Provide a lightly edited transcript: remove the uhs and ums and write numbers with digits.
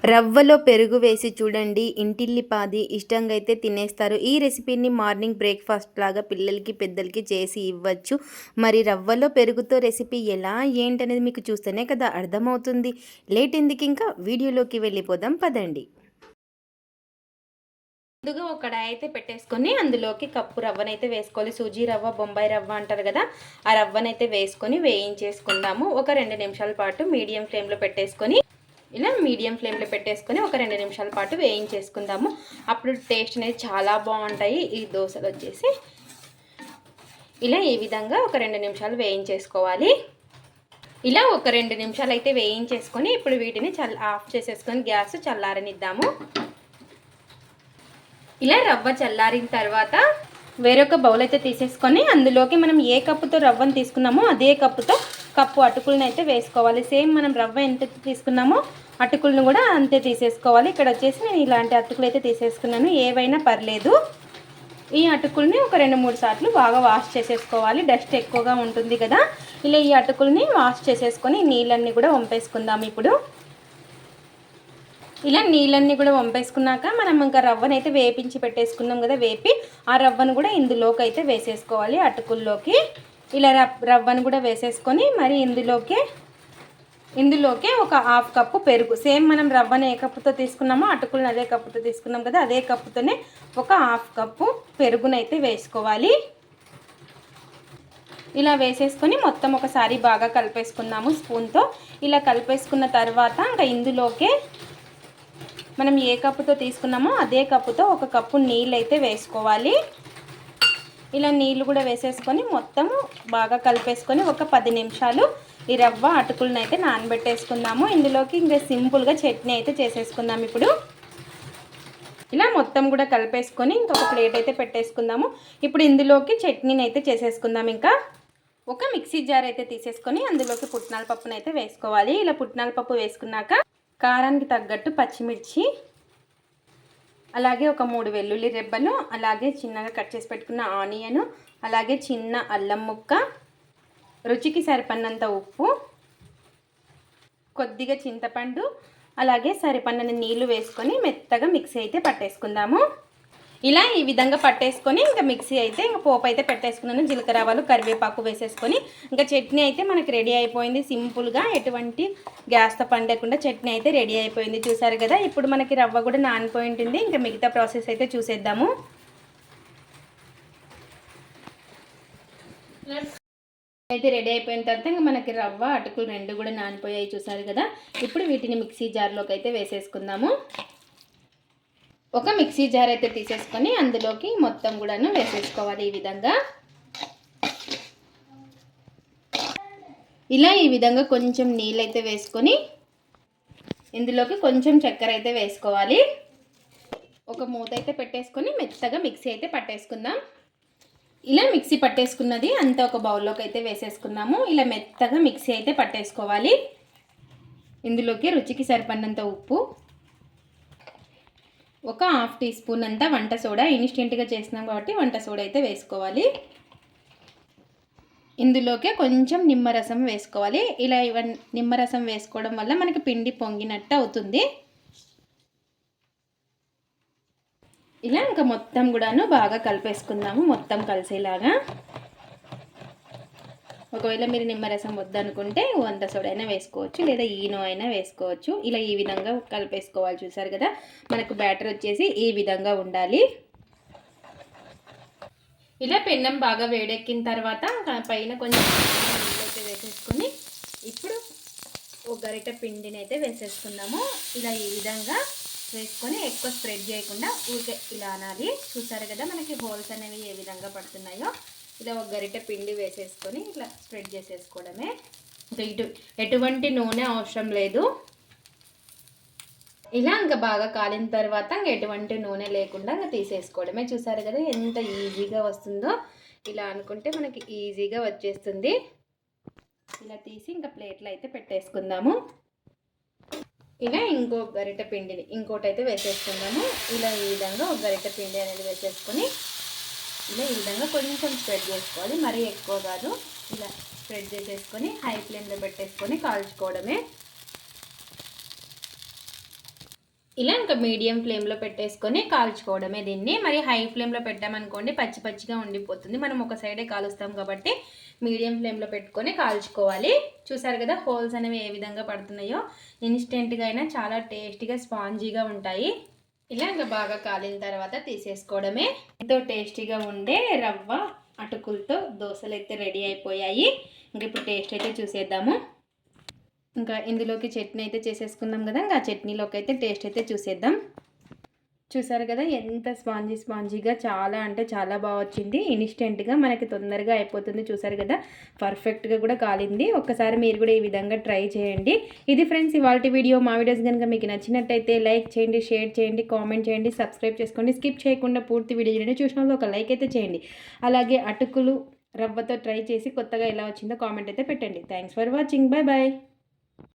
రవ్వలో పెరుగు వేసి చూడండి, ఇంటిల్లిపాది ఇష్టంగా అయితే తినేస్తారు. ఈ రెసిపీని మార్నింగ్ బ్రేక్ఫాస్ట్ లాగా పిల్లలకి పెద్దలకి చేసి ఇవ్వచ్చు. మరి రవ్వలో పెరుగుతో రెసిపీ ఎలా ఏంటనేది మీకు చూస్తేనే కదా అర్థమవుతుంది. లేట్ ఎందుకు, ఇంకా వీడియోలోకి వెళ్ళిపోదాం పదండి. ముందుగా ఒక కడాయి అయితే పెట్టేసుకొని అందులోకి కప్పు రవ్వనైతే వేసుకోవాలి. సూజీ రవ్వ, బొంబాయి రవ్వ అంటారు కదా, ఆ రవ్వనైతే వేసుకొని వేయించేసుకుందాము. ఒక 2 నిమిషాల పాటు మీడియం ఫ్లేమ్లో పెట్టేసుకొని ఇలా మీడియం ఫ్లేమ్లో పెట్టేసుకొని ఒక 2 నిమిషాల పాటు వేయించేసుకుందాము. అప్పుడు టేస్ట్ అనేది చాలా బాగుంటాయి ఈ దోశలు వచ్చేసి. ఇలా ఈ విధంగా ఒక 2 నిమిషాలు వేయించేసుకోవాలి. ఇలా ఒక 2 నిమిషాలు అయితే వేయించేసుకొని ఇప్పుడు వీటిని ఆఫ్ చేసేసుకొని గ్యాస్ చల్లారనిద్దాము. ఇలా రవ్వ చల్లారిన తర్వాత వేరొక బౌల్ అయితే తీసేసుకొని అందులోకి మనం ఏ కప్పుతో రవ్వను తీసుకున్నామో అదే కప్పుతో కప్పు అటుకులను అయితే వేసుకోవాలి. సేమ్ మనం రవ్వ ఎంత తీసుకున్నామో అటుకులను కూడా అంతే తీసేసుకోవాలి. ఇక్కడ వచ్చేసి నేను ఇలాంటి అటుకులు అయితే తీసేసుకున్నాను, ఏవైనా పర్లేదు. ఈ అటుకుల్ని ఒక 2-3 సార్లు బాగా వాష్ చేసేసుకోవాలి, డస్ట్ ఎక్కువగా ఉంటుంది కదా. ఇలా ఈ అటుకుల్ని వాష్ చేసేసుకొని నీళ్ళన్నీ కూడా వంపేసుకుందాం. ఇప్పుడు ఇలా నీళ్ళన్నీ కూడా వంపేసుకున్నాక మనం ఇంకా రవ్వను అయితే వేపించి పెట్టేసుకున్నాం కదా, వేపి ఆ రవ్వను కూడా ఇందులోకి అయితే వేసేసుకోవాలి. అటుకుల్లోకి ఇలా రవ్వను కూడా వేసేసుకొని మరి ఇందులోకి ఒక 1/2 కప్పు పెరుగు, సేమ్ మనం రవ్వను ఏ కప్పుతో తీసుకున్నామో అటుకులను అదే కప్పుతో తీసుకున్నాం కదా, అదే కప్పుతోనే ఒక 1/2 కప్పు పెరుగునైతే వేసుకోవాలి. ఇలా వేసేసుకొని మొత్తం ఒకసారి బాగా కలిపేసుకున్నాము స్పూన్తో. ఇలా కలిపేసుకున్న తర్వాత ఇంకా ఇందులోకే మనం ఏ కప్పుతో తీసుకున్నామో అదే కప్పుతో 1 కప్పు నీళ్ళు అయితే వేసుకోవాలి. ఇలా నీళ్ళు కూడా వేసేసుకొని మొత్తం బాగా కలిపేసుకొని ఒక 10 నిమిషాలు ఈ రవ్వ అటుకులను అయితే నానబెట్టేసుకుందాము. ఇందులోకి ఇంకా సింపుల్గా చట్నీ అయితే చేసేసుకుందాం. ఇప్పుడు ఇలా మొత్తం కూడా కలిపేసుకొని ఇంకొక ప్లేట్ అయితే పెట్టేసుకుందాము. ఇప్పుడు ఇందులోకి చట్నీని అయితే చేసేసుకుందాం. ఇంకా ఒక మిక్సీ జార్ అయితే తీసేసుకొని అందులోకి పుట్నాల పప్పును అయితే వేసుకోవాలి. ఇలా పుట్నాల పప్పు వేసుకున్నాక కారానికి తగ్గట్టు పచ్చిమిర్చి, అలాగే ఒక 3 వెల్లుల్లి రెబ్బలు, అలాగే చిన్నగా కట్ చేసి పెట్టుకున్న ఆనియన్, అలాగే చిన్న అల్లం ముక్క, రుచికి సరిపడినంత ఉప్పు, కొద్దిగా చింతపండు, అలాగే సరిపడిన నీళ్లు వేసుకొని మెత్తగా మిక్సీ అయితే పట్టేసుకుందాము. ఇలా ఈ విధంగా పట్టేసుకొని ఇంకా మిక్సీ అయితే ఇంకా పోపు అయితే పెట్టేసుకున్నాను. జీలకర్ర, ఆవాలు, కరివేపాకు వేసేసుకొని ఇంకా చట్నీ అయితే మనకి రెడీ అయిపోయింది. సింపుల్గా ఎటువంటి గ్యాస్తో పని లేకుండా చట్నీ అయితే రెడీ అయిపోయింది. చూసారు కదా. ఇప్పుడు మనకి రవ్వ కూడా నానిపోయి ఉంటుంది. ఇంకా మిగతా ప్రాసెస్ అయితే చూసేద్దాము. అయితే రెడీ అయిపోయిన తర్వాత ఇంకా మనకి రవ్వ అటుకులు 2 కూడా నానిపోయాయి. చూసారు కదా. ఇప్పుడు వీటిని మిక్సీ జార్లోకి అయితే వేసేసుకుందాము. ఒక మిక్సీ జార్ అయితే తీసేసుకొని అందులోకి మొత్తం కూడాను వేసేసుకోవాలి. ఈ విధంగా ఇలా ఈ విధంగా కొంచెం నీళ్ళు అయితే వేసుకొని ఇందులోకి కొంచెం చక్కెర అయితే వేసుకోవాలి. ఒక మూత అయితే పెట్టేసుకొని మెత్తగా మిక్సీ అయితే పట్టేసుకుందాం. ఇలా మిక్సీ పట్టేసుకున్నది అంతా ఒక బౌల్లోకి అయితే వేసేసుకున్నాము. ఇలా మెత్తగా మిక్సీ అయితే పట్టేసుకోవాలి. ఇందులోకి రుచికి సరిపడినంత ఉప్పు, ఒక 1/2 టీ స్పూన్ అంతా వంట సోడా, ఇన్స్టెంట్గా చేసినాం కాబట్టి వంట సోడా అయితే వేసుకోవాలి. ఇందులోకే కొంచెం నిమ్మరసం వేసుకోవాలి. ఇలా నిమ్మరసం వేసుకోవడం వల్ల మనకి పిండి పొంగినట్టు అవుతుంది. ఇలా ఇంకా మొత్తం కూడాను బాగా కలిపేసుకుందాము, మొత్తం కలిసేలాగా. ఒకవేళ మీరు నిమ్మరసం వద్దనుకుంటే వంట సోడా అయినా వేసుకోవచ్చు, లేదా ఈనో అయినా వేసుకోవచ్చు. ఇలా ఈ విధంగా కలిపేసుకోవాలి. చూసారు కదా. మనకు బ్యాటర్ వచ్చేసి ఈ విధంగా ఉండాలి. ఇలా పెన్నం బాగా వేడెక్కిన తర్వాత పైన కొంచెం నీళ్ళైతే వేసేసుకొని ఇప్పుడు ఒక గరిటె పిండిని అయితే వేసేసుకుందాము. ఇలా ఈ విధంగా వేసుకొని ఎక్కువ స్ప్రెడ్ చేయకుండా ఊరికే ఇలా అనాలి. చూసారు కదా మనకి హోల్స్ అనేవి ఏ విధంగా పడుతున్నాయో. ఇలా ఒక గరిటె పిండి వేసేసుకొని ఇట్లా స్ప్రెడ్ చేసేసుకోవడమే. ఇంకా ఎటువంటి నూనె అవసరం లేదు. ఇలా ఇంకా బాగా కాలిన తర్వాత ఇంకా ఎటువంటి నూనె లేకుండా ఇంకా తీసేసుకోవడమే. చూసారు కదా ఎంత ఈజీగా వస్తుందో. ఇలా అనుకుంటే మనకి ఈజీగా వచ్చేస్తుంది. ఇలా తీసి ఇంకా ప్లేట్లో అయితే పెట్టేసుకుందాము. ఇలా ఇంకొక గరిటె పిండిని ఇంకోటి అయితే వేసేసుకుందాము. ఇలా ఈ విధంగా ఒక గరిటె పిండి అనేది వేసేసుకొని ఇలా ఈ విధంగా కొంచెం స్ప్రెడ్ చేసుకోవాలి, మరీ ఎక్కువ కాదు. ఇలా స్ప్రెడ్ చేసేసుకొని హై ఫ్లేమ్లో పెట్టేసుకొని కాల్చుకోవడమే. ఇలా ఇంకా మీడియం ఫ్లేమ్లో పెట్టేసుకొని కాల్చుకోవడమే దీన్ని. మరి హై ఫ్లేమ్లో పెట్టామనుకోండి పచ్చి పచ్చిగా ఉండిపోతుంది. మనం ఒక సైడే కాలుస్తాం కాబట్టి మీడియం ఫ్లేమ్లో పెట్టుకొని కాల్చుకోవాలి. చూసారు కదా హోల్స్ అనేవి ఏ విధంగా పడుతున్నాయో. ఇన్స్టెంట్గా అయినా చాలా టేస్టీగా స్పాంజీగా ఉంటాయి. ఇలా ఇంకా బాగా కాలిన తర్వాత తీసేసుకోవడమే. ఎంతో టేస్టీగా ఉండే రవ్వ అటుకులతో దోశలు అయితే రెడీ అయిపోయాయి. ఇంకా ఇప్పుడు టేస్ట్ అయితే చూసేద్దాము. ఇంకా ఇందులోకి చట్నీ అయితే చేసేసుకుందాం కదా. ఇంకా చట్నీలోకి అయితే టేస్ట్ అయితే చూసేద్దాం. చూసారు కదా ఎంత స్పాంజీగా చాలా అంటే చాలా బాగా వచ్చింది. ఇన్స్టెంట్గా మనకి తొందరగా అయిపోతుంది. చూసారు కదా పర్ఫెక్ట్గా కూడా కాలింది. ఒక్కసారి మీరు కూడా ఈ విధంగా ట్రై చేయండి. ఇది ఫ్రెండ్స్ ఇవాల్టి వీడియో. మా వీడియోస్ కనుక మీకు నచ్చినట్టయితే లైక్ చేయండి, షేర్ చేయండి, కామెంట్ చేయండి, సబ్స్క్రైబ్ చేసుకోండి. స్కిప్ చేయకుండా పూర్తి వీడియో చూడండి. చూసిన వాళ్ళు ఒక లైక్ అయితే చేయండి. అలాగే అటుకులు రవ్వతో ట్రై చేసి కొత్తగా ఎలా వచ్చిందో కామెంట్ అయితే పెట్టండి. Thanks for watching. Bye bye.